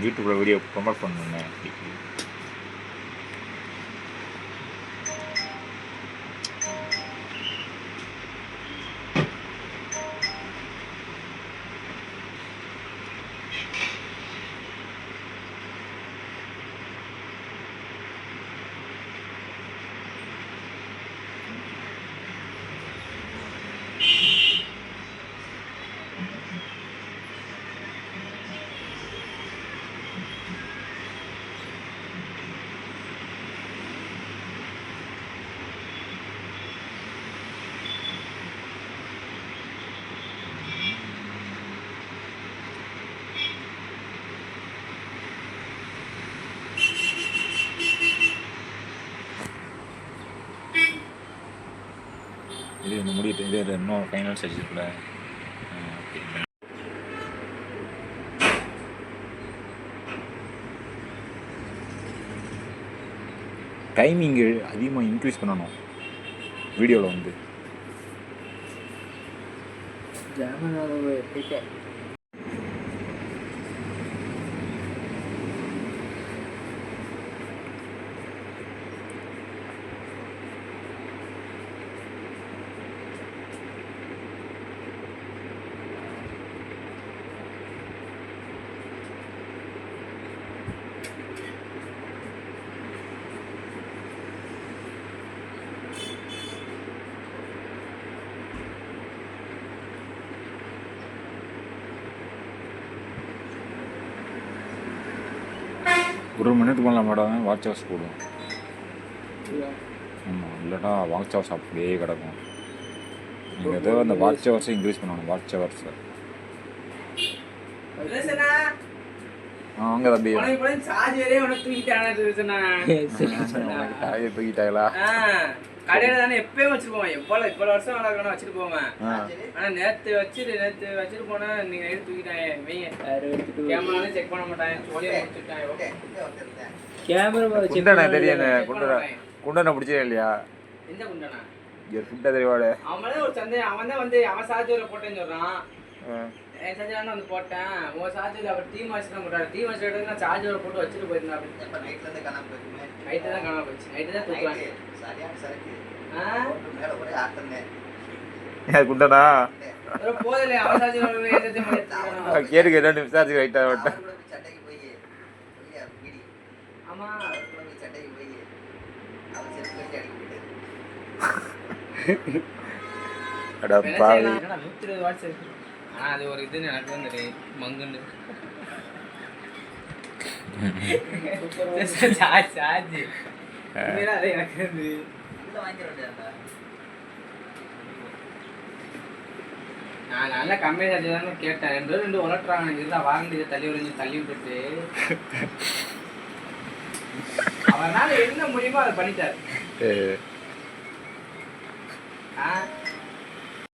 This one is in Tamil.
யூடியூப்ல வீடியோ ப்ரொமோட் பண்ணணுங்க. இது இந்த முடிட்டு இது இன்னும் ஃபைனல் ஸ்டேஜ் கூட. டைமிங்கு அதிகமாக இன்க்ரீஸ் பண்ணணும் வீடியோவில் வந்து. ஒரு மணி நேரத்துக்கு மேலே மேடம் வாட்ச் ஹவர்ஸ் போடும். ஆமாம், இல்லைனா வாட்ச் ஹவர்ஸ் அப்படியே கிடக்கும். நீங்கள் ஏதோ அந்த வாட்ச் ஹவர்ஸை இன்க்ரீஸ் பண்ணணும். வாட்ச் ஹவர்ஸை வாங்க தம்பி. தூக்கிட்டாங்களா? கடையில தானே எப்பயும் வச்சிருப்போம். இவ்வளவு வருஷம் வளர்க்கணும் வச்சுட்டு போவேன். ஆனா நேத்து வச்சுட்டு போனா நீங்க எடுத்து தூக்கிட்டாங்க. கேமரா செக் பண்ண மாட்டாங்க. சோழியை முடிச்சுட்டாங்க. குண்டனை தெரியும். குண்டனை பிடிச்சே இல்லையா? எந்த குண்டனா? குண்டை தெரிவாடு. அவன் ஒரு சந்தேகம். அவன் தான் வந்து அவன் சார்ஜரை போட்டேன்னு சொல்றான். சார்ஜர் வந்து போட்டேன். உன் சார்ஜர் அவர் டீ மாஸ்டர் தான் போட்டாரு. டீ மாஸ்டர் நான் சார்ஜரை போட்டு வச்சுட்டு போயிருந்தேன். அப்படி நைட்ல இருந்து காணாம போயிருக்குமே. நைட்டு தான் காணாம போச்சு. நைட்டு தான் தூக்குவாங்க. சரியான சரக்கு. மேல ஒரே ஆட்டமே. குண்டனா போதல அவன் சார்ஜர் ஏதே மாதிரி கேருக்கு என்ன சார்ஜ் ரைட்டா விட்டேன். சட்டைக்கு போய் இல்லையா பீடி. ஆமா சட்டைக்கு போய் அவன் செட் பண்ணி அடிக்க போயிட்டாரு. அட பாவி. 120 வாட்ஸ் இருக்கு. அது ஒரு இது எனக்கு வந்து மங்குன்னு சார்ஜ் அது எனக்கு வந்து நான் நல்ல கம்மி சார்ஜ் தானே கேட்டேன். 2 உலட்டுறாங்க. இதுதான் வாரண்டி தள்ளி விட்டுட்டு அவனால என்ன முடியுமோ அதை பண்ணிட்டாரு.